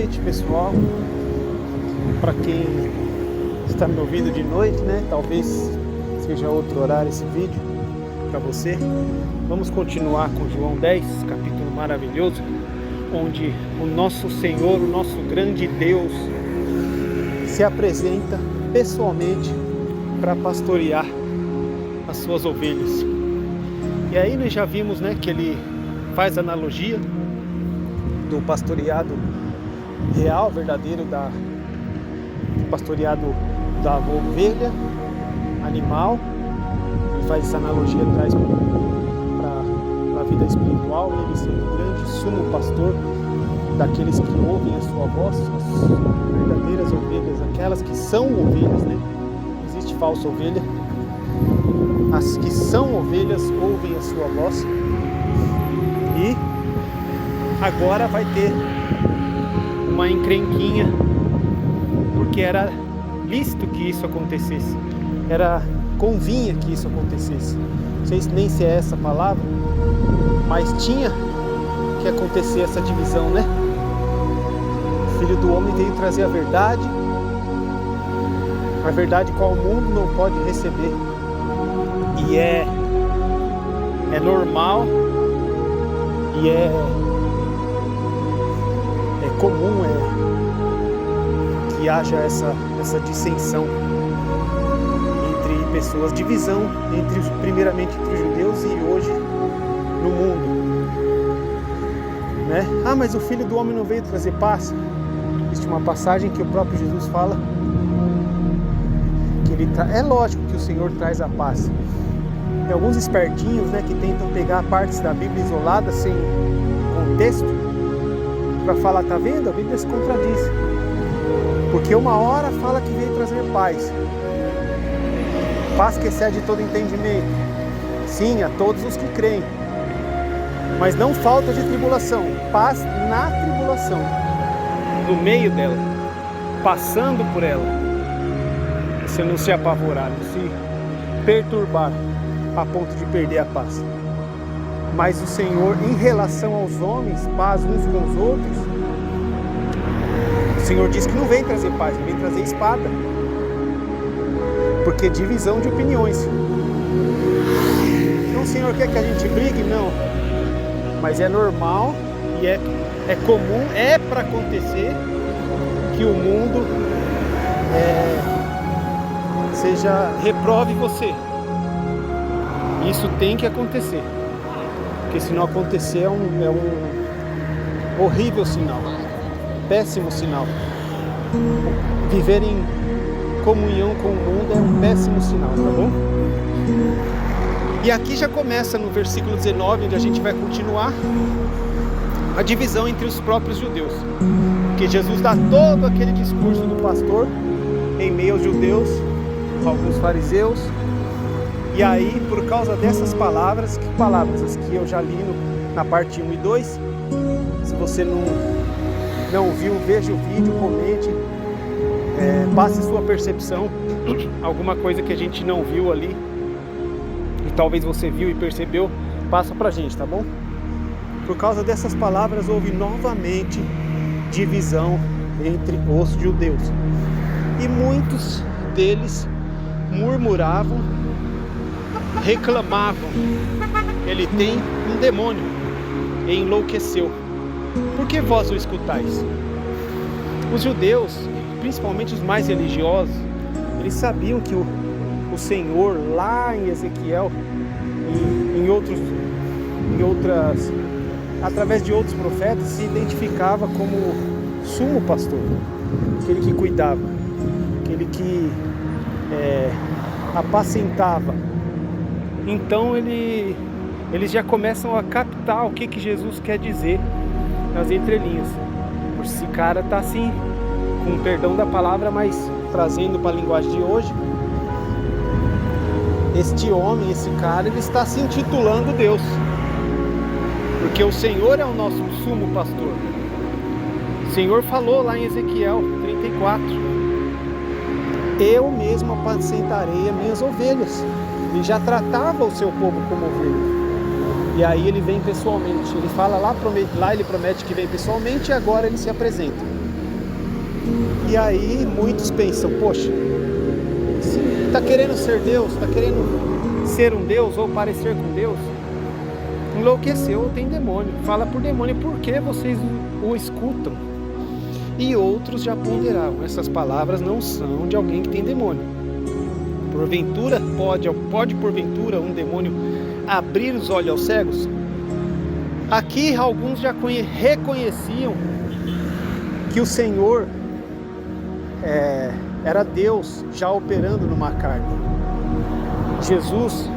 noite, pessoal. Para quem está me ouvindo de noite, né? Talvez seja outro horário esse vídeo para você. Vamos continuar com João 10, capítulo maravilhoso, onde o nosso Senhor, o nosso grande Deus, se apresenta pessoalmente para pastorear as suas ovelhas. E aí nós já vimos, né, que ele faz analogia do pastoreado real, verdadeiro, do pastoreado da ovelha animal. Ele faz essa analogia, traz para a vida espiritual, ele sendo o grande sumo pastor daqueles que ouvem a sua voz, as verdadeiras ovelhas, aquelas que são ovelhas, né? Não existe falsa ovelha. As que são ovelhas ouvem a sua voz. E agora vai ter uma encrenquinha, porque era lícito que isso acontecesse, convinha que isso acontecesse. Não sei nem se é essa a palavra, mas tinha que acontecer essa divisão, né? O Filho do Homem veio trazer a verdade qual o mundo não pode receber. E é normal e é comum que haja essa dissensão entre pessoas, divisão primeiramente entre os judeus e hoje no mundo, né? Ah, mas o Filho do Homem não veio trazer paz. Existe uma passagem que o próprio Jesus fala que é lógico que o Senhor traz a paz. Tem alguns espertinhos, né, que tentam pegar partes da Bíblia isoladas sem contexto para falar, tá vendo? A Bíblia se contradiz. Porque uma hora fala que veio trazer paz. Paz que excede todo entendimento. Sim, a todos os que creem. Mas não falta de tribulação. Paz na tribulação. No meio dela. Passando por ela. Você não se apavorar, não se perturbar a ponto de perder a paz. Mas o Senhor, em relação aos homens, paz uns com os outros, o Senhor diz que não vem trazer paz, ele vem trazer espada. Porque divisão de opiniões. Então o Senhor quer que a gente brigue? Não. Mas é normal e é comum, é para acontecer que o mundo reprove você. Isso tem que acontecer. Porque se não acontecer é um horrível sinal, péssimo sinal. Viver em comunhão com o mundo é um péssimo sinal, tá bom? E aqui já começa no versículo 19, onde a gente vai continuar a divisão entre os próprios judeus. Porque Jesus dá todo aquele discurso do pastor em meio aos judeus, alguns fariseus. E aí, por causa dessas palavras, que palavras? As que eu já li na parte 1 e 2. Se você não viu, veja o vídeo, comente, passe sua percepção, alguma coisa que a gente não viu ali, e talvez você viu e percebeu, passa pra gente, tá bom? Por causa dessas palavras, houve novamente divisão entre os judeus. E muitos deles murmuravam, reclamavam: ele tem um demônio e enlouqueceu. Por que vós o escutais? Os judeus, principalmente os mais religiosos, eles sabiam que o Senhor, lá em Ezequiel e em outras, através de outros profetas, se identificava como sumo pastor, aquele que cuidava, aquele que apacentava. Então eles já começam a captar o que Jesus quer dizer nas entrelinhas. Esse cara está assim, com perdão da palavra, mas trazendo para a linguagem de hoje, este homem, esse cara, ele está se intitulando Deus. Porque o Senhor é o nosso sumo pastor. O Senhor falou lá em Ezequiel 34: eu mesmo apacentarei as minhas ovelhas. Ele já tratava o seu povo como ovelha. E aí ele vem pessoalmente. Ele fala lá ele promete que vem pessoalmente, e agora ele se apresenta. E aí muitos pensam, poxa, se está querendo ser Deus, está querendo ser um Deus ou parecer com Deus, enlouqueceu ou tem demônio. Fala por demônio, por que vocês o escutam? E outros já ponderavam, essas palavras não são de alguém que tem demônio. Porventura, pode porventura um demônio abrir os olhos aos cegos? Aqui alguns já reconheciam que o Senhor era Deus já operando numa carne. Jesus,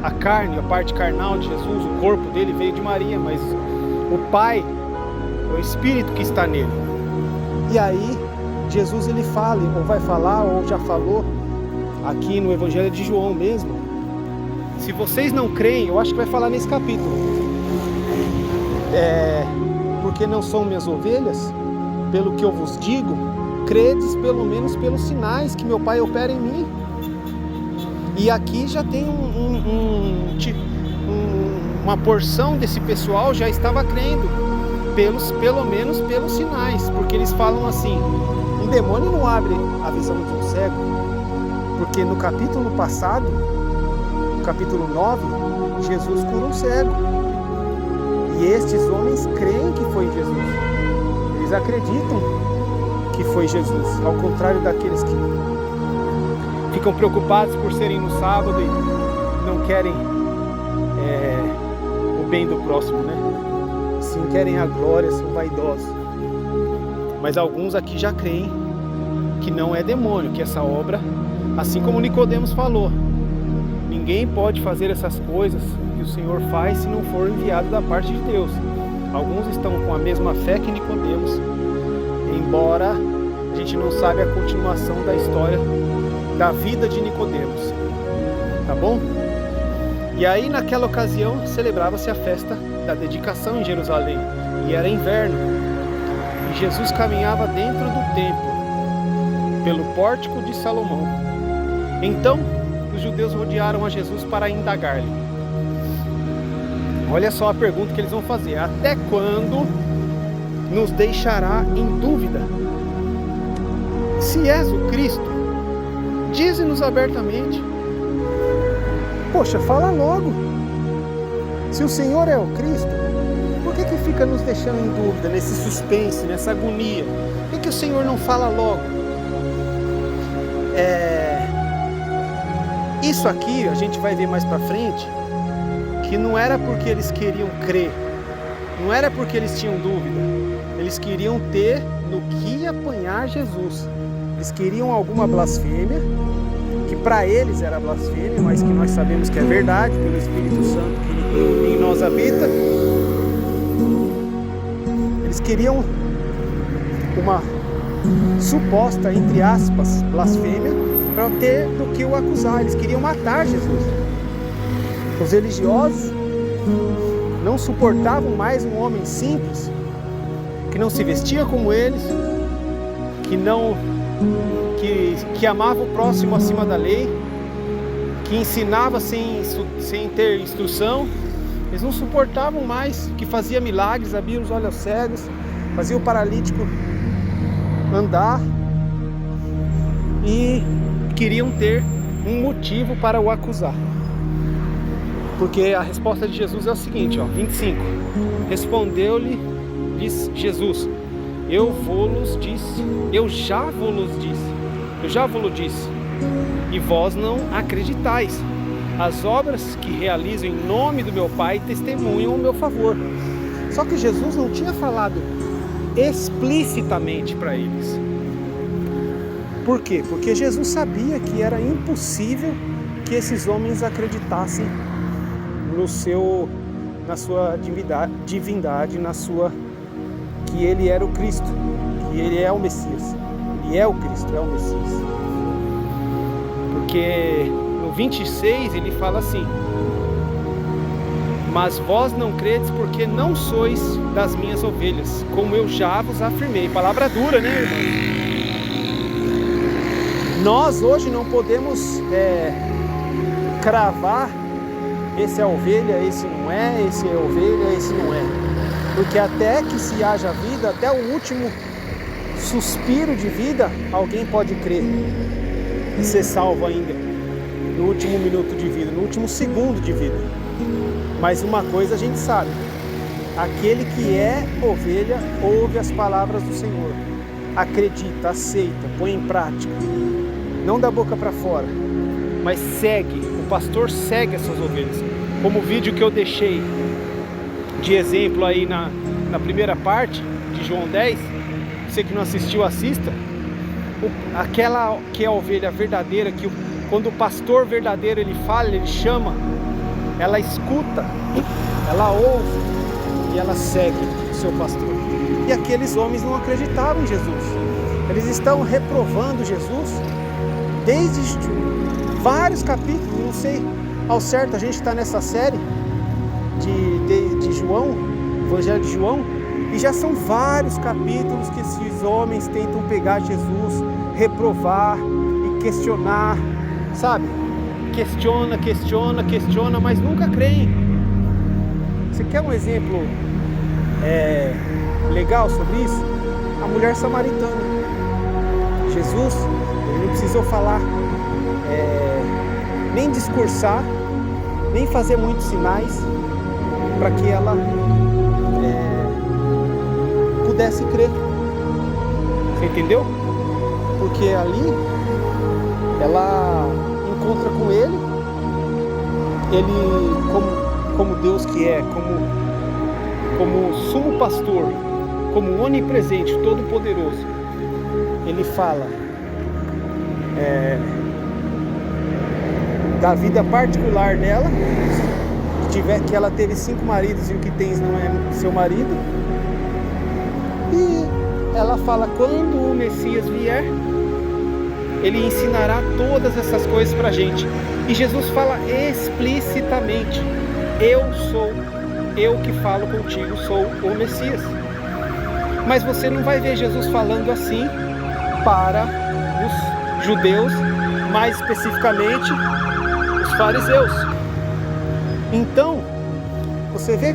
a carne, a parte carnal de Jesus, o corpo dele veio de Maria, mas o Pai, o Espírito que está nele. E aí Jesus ele fala, ou vai falar, ou já falou aqui no Evangelho de João mesmo. Se vocês não creem, eu acho que vai falar nesse capítulo, porque não são minhas ovelhas, pelo que eu vos digo, credes pelo menos pelos sinais que meu Pai opera em mim. E aqui já tem uma porção desse pessoal já estava crendo, pelo menos pelos sinais, porque eles falam assim, um demônio não abre a visão de um cego, porque no capítulo passado, no capítulo 9, Jesus cura um cego, e estes homens creem que foi Jesus, eles acreditam que foi Jesus, ao contrário daqueles que ficam preocupados por serem no sábado e não querem o bem do próximo, né? Sim, querem a glória, são vaidosos. Mas alguns aqui já creem que não é demônio, que essa obra, assim como Nicodemos falou, ninguém pode fazer essas coisas que o Senhor faz se não for enviado da parte de Deus. Alguns estão com a mesma fé que Nicodemos, embora a gente não sabe a continuação da história da vida de Nicodemos, tá bom? E aí naquela ocasião celebrava-se a festa da dedicação em Jerusalém, e era inverno, e Jesus caminhava dentro do templo, pelo pórtico de Salomão. Então os judeus rodearam a Jesus para indagar-lhe. Olha só a pergunta que eles vão fazer: até quando nos deixará em dúvida? Se és o Cristo, dize-nos abertamente. Poxa, fala logo. Se o Senhor é o Cristo, por que fica nos deixando em dúvida, nesse suspense, nessa agonia? Por que o Senhor não fala logo? Isso aqui a gente vai ver mais pra frente, que não era porque eles queriam crer, não era porque eles tinham dúvida, eles queriam ter no que apanhar Jesus. Eles queriam alguma blasfêmia, que para eles era blasfêmia, mas que nós sabemos que é verdade, pelo Espírito Santo que em nós habita. Eles queriam uma suposta, entre aspas, blasfêmia, para ter do que o acusar. Eles queriam matar Jesus. Os religiosos não suportavam mais um homem simples, que não se vestia como eles, que amava o próximo acima da lei, que ensinava sem ter instrução. Eles não suportavam mais, que fazia milagres, abria os olhos cegos, fazia o paralítico andar, e queriam ter um motivo para o acusar. Porque a resposta de Jesus é o seguinte, 25. Respondeu-lhe Jesus: eu já vos disse, e vós não acreditais. As obras que realizo em nome do meu Pai testemunham o meu favor. Só que Jesus não tinha falado explicitamente para eles. Por quê? Porque Jesus sabia que era impossível que esses homens acreditassem na sua divindade, que ele era o Cristo, que ele é o Messias. Ele é o Cristo, é o Messias. Porque no 26 ele fala assim: mas vós não credes porque não sois das minhas ovelhas, como eu já vos afirmei. Palavra dura, né, irmãos? Nós hoje não podemos cravar: esse é ovelha, esse não é, esse é ovelha, esse não é. Porque até que se haja vida, até o último suspiro de vida, alguém pode crer e ser salvo ainda no último minuto de vida, no último segundo de vida. Mas uma coisa a gente sabe: aquele que é ovelha ouve as palavras do Senhor, acredita, aceita, põe em prática, não da boca para fora, mas segue. O pastor segue essas ovelhas, como o vídeo que eu deixei de exemplo aí na primeira parte de João 10. Você que não assistiu, assista. Aquela que é a ovelha verdadeira, que quando o pastor verdadeiro ele fala, ele chama, ela escuta, ela ouve e ela segue o seu pastor. E aqueles homens não acreditavam em Jesus. Eles estão reprovando Jesus desde vários capítulos. Não sei ao certo, a gente está nessa série de João, Evangelho de João, e já são vários capítulos que esses homens tentam pegar Jesus, reprovar e questionar, sabe? Questiona, mas nunca creem. Você quer um exemplo legal sobre isso? A mulher samaritana. Jesus, ele não precisou falar, nem discursar, nem fazer muitos sinais para que ela pudesse crer. Você entendeu? Porque ali ela encontra com ele como Deus que é, como sumo pastor, como onipresente, todo poderoso. Ele fala da vida particular dela, que ela teve 5 maridos e o que tens não é seu marido. E ela fala: quando o Messias vier, ele ensinará todas essas coisas pra gente. E Jesus fala explicitamente: eu que falo contigo sou o Messias. Mas você não vai ver Jesus falando assim para os judeus, mais especificamente os fariseus. Então, você vê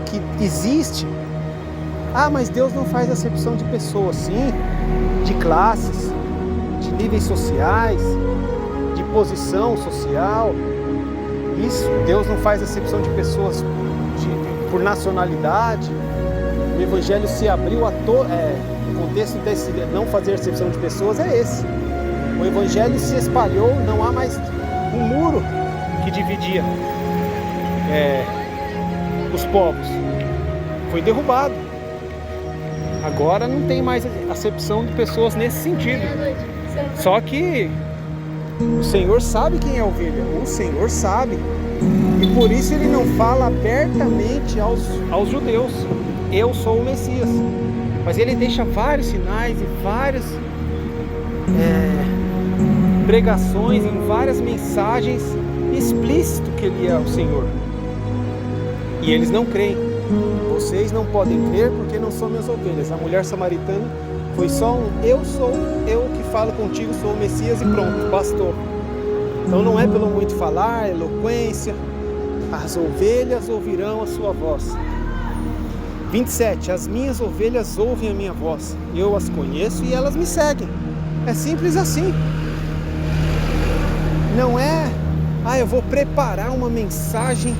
que existe, mas Deus não faz acepção de pessoas, sim, de classes, de níveis sociais, de posição social. Isso, Deus não faz acepção de pessoas por nacionalidade. O Evangelho se abriu a o contexto desse não fazer acepção de pessoas é esse. O Evangelho se espalhou, não há mais um muro que dividia os povos. Foi derrubado. Agora não tem mais acepção de pessoas nesse sentido. Só que o Senhor sabe quem é a ovelha. O Senhor sabe. E por isso ele não fala abertamente aos judeus: eu sou o Messias. Mas ele deixa vários sinais e várias pregações, em várias mensagens, explícito que ele é o Senhor. E eles não creem. Vocês não podem crer porque não são minhas ovelhas. A mulher samaritana foi só eu que falo contigo, sou o Messias e pronto, bastou. Então não é pelo muito falar, eloquência. As ovelhas ouvirão a sua voz. 27. As minhas ovelhas ouvem a minha voz. Eu as conheço e elas me seguem. É simples assim. Não é, eu vou preparar uma mensagem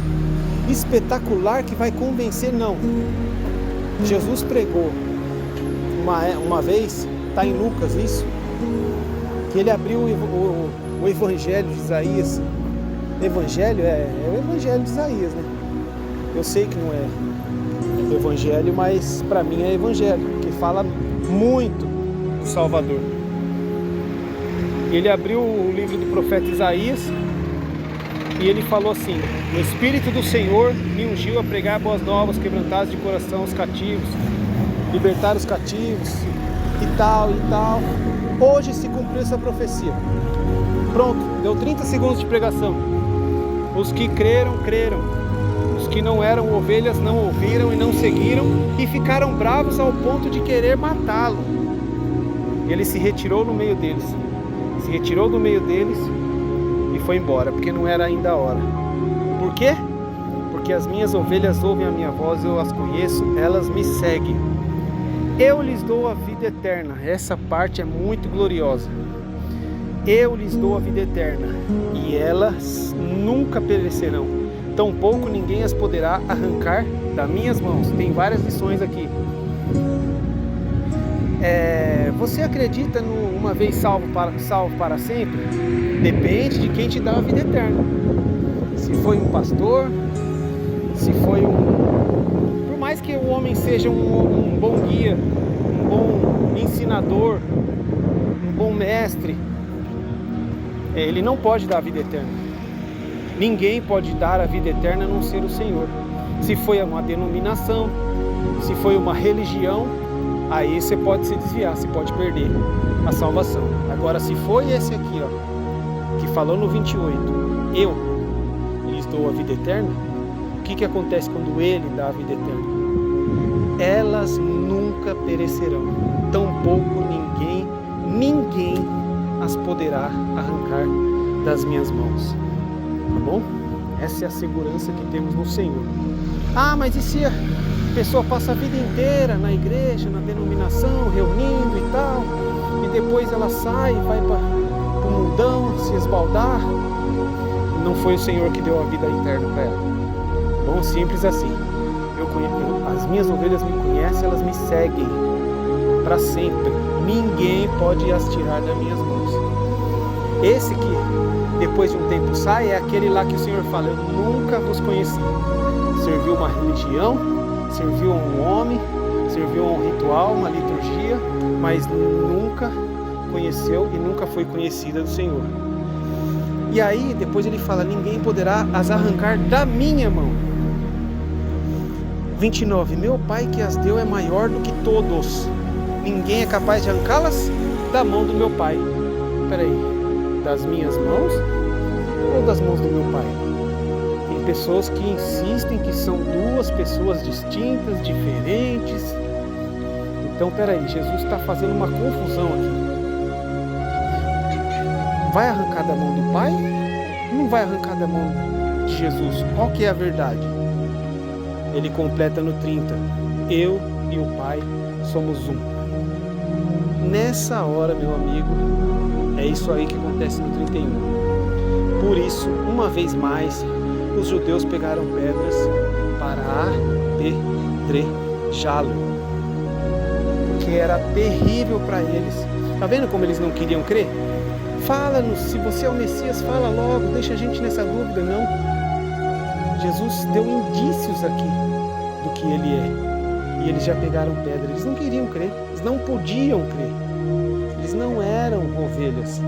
espetacular que vai convencer, não. Jesus pregou uma vez, está em Lucas isso, que ele abriu o Evangelho de Isaías. Evangelho é o Evangelho de Isaías, né? Eu sei que não é o Evangelho, mas para mim é Evangelho, que fala muito do Salvador. Ele abriu o livro do profeta Isaías e ele falou assim: o Espírito do Senhor me ungiu a pregar boas novas, quebrantados de coração os cativos, libertar os cativos e tal e tal. Hoje se cumpriu essa profecia. Pronto, deu 30 segundos de pregação. Os que creram, creram. Os que não eram ovelhas não ouviram e não seguiram e ficaram bravos ao ponto de querer matá-lo. Ele se retirou no meio deles. Se retirou do meio deles e foi embora, porque não era ainda a hora. Por quê? Porque as minhas ovelhas ouvem a minha voz, eu as conheço, elas me seguem. Eu lhes dou a vida eterna. Essa parte é muito gloriosa. Eu lhes dou a vida eterna, e elas nunca perecerão. Tampouco ninguém as poderá arrancar das minhas mãos. Tem várias lições aqui. Você acredita no uma vez salvo para sempre? Depende de quem te dá a vida eterna. Se foi um pastor, se foi por mais que o homem seja um bom guia, um bom ensinador, um bom mestre, ele não pode dar a vida eterna. Ninguém pode dar a vida eterna a não ser o Senhor. Se foi uma denominação, se foi uma religião, aí você pode se desviar, você pode perder a salvação. Agora, se foi esse aqui, ó, que falou no 28, eu lhes dou a vida eterna, o que acontece quando ele dá a vida eterna? Elas nunca perecerão, tampouco ninguém as poderá arrancar das minhas mãos. Tá bom? Essa é a segurança que temos no Senhor. Ah, mas e se a pessoa passa a vida inteira na igreja, na denominação, reunindo e tal, e depois ela sai e vai para o mundão se esbaldar? Não foi o Senhor que deu a vida eterna para ela. Bom, simples assim. As minhas ovelhas me conhecem, elas me seguem para sempre. Ninguém pode as tirar das minhas mãos. Esse que depois de um tempo sai é aquele lá que o Senhor fala: eu nunca vos conheci. Serviu uma religião, serviu a um homem, serviu a um ritual, uma liturgia, mas nunca conheceu e nunca foi conhecida do Senhor. E aí depois ele fala: ninguém poderá as arrancar da minha mão. 29. Meu Pai que as deu é maior do que todos. Ninguém é capaz de arrancá-las da mão do meu Pai. Peraí, das minhas mãos ou das mãos do meu Pai? Tem pessoas que insistem que são duas pessoas distintas, diferentes. Então, peraí, Jesus está fazendo uma confusão aqui. Vai arrancar da mão do Pai? Não vai arrancar da mão de Jesus. Qual que é a verdade? Ele completa no 30. Eu e o Pai somos um. Nessa hora, meu amigo, é isso aí que acontece no 31. Por isso, uma vez mais, os judeus pegaram pedras para apedrejá-lo, porque era terrível para eles. Tá vendo como eles não queriam crer? Fala-nos, se você é o Messias, fala logo, deixa a gente nessa dúvida. Não. Jesus deu indícios aqui do que ele é. E eles já pegaram pedra. Eles não queriam crer, eles não podiam crer. Eles não eram ovelhas.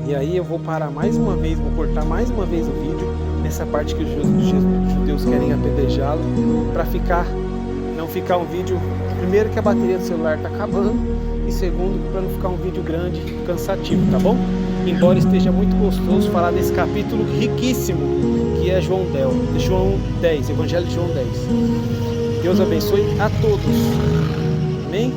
E aí eu vou parar mais uma vez, vou cortar mais uma vez o vídeo nessa parte que os judeus querem apedrejá-lo, para não ficar um vídeo, primeiro que a bateria do celular está acabando, e segundo, para não ficar um vídeo grande, cansativo, tá bom? Embora esteja muito gostoso falar desse capítulo riquíssimo, que é João 10, Evangelho de João 10. Deus abençoe a todos. Amém?